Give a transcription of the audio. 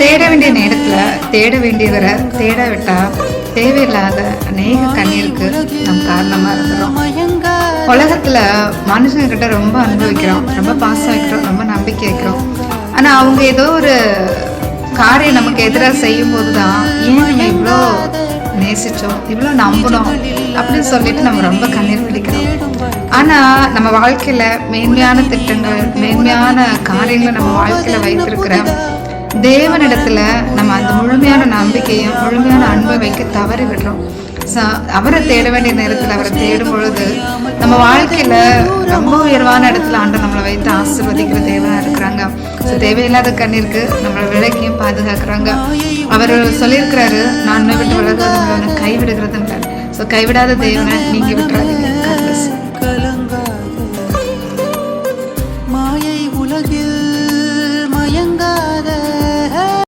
தேட வேண்டிய நேரத்தில் தேட வேண்டியவரை தேட விட்டா தேவையில்லாத அநேக கண்ணீருக்கு நம் காரணமாக இருந்துடும். உலகத்தில் மனுஷங்கிட்ட ரொம்ப அன்பு வைக்கிறோம், ரொம்ப பாசம் வைக்கிறோம், ரொம்ப நம்பிக்கை வைக்கிறோம். ஆனால் அவங்க ஏதோ ஒரு காரியம் நமக்கு எதிராக செய்யும் போது தான் ஏன் நம்ம இவ்வளோ நேசித்தோம், இவ்வளோ நம்பணும் அப்படின்னு சொல்லிட்டு நம்ம ரொம்ப கண்ணீர் பிடிக்கிறோம். ஆனால் நம்ம வாழ்க்கையில் மேன்மையான திட்டங்கள், மேன்மையான காரியங்களை நம்ம வாழ்க்கையில் வைத்திருக்கிற தேவனிடத்துல நம்ம அந்த முழுமையான நம்பிக்கையும் முழுமையான அன்பை வைக்க தவறி விடுறோம். அவரை தேட வேண்டிய நேரத்தில் அவரை தேடும் பொழுது நம்ம வாழ்க்கையில ரொம்ப உயர்வான இடத்துல ஆண்டு நம்மளை வைத்து ஆசீர்வதிக்கிற தேவனா இருக்கிறாங்க. ஸோ தேவையில்லாத கண்ணீருக்கு நம்மளை விலக்கியும் பாதுகாக்கிறாங்க. அவர் சொல்லியிருக்கிறாரு, நான் விட்டு விலகுவதும் கைவிடுகிறதும். ஸோ கைவிடாத தேவனை நீங்க விட்டுறாங்க.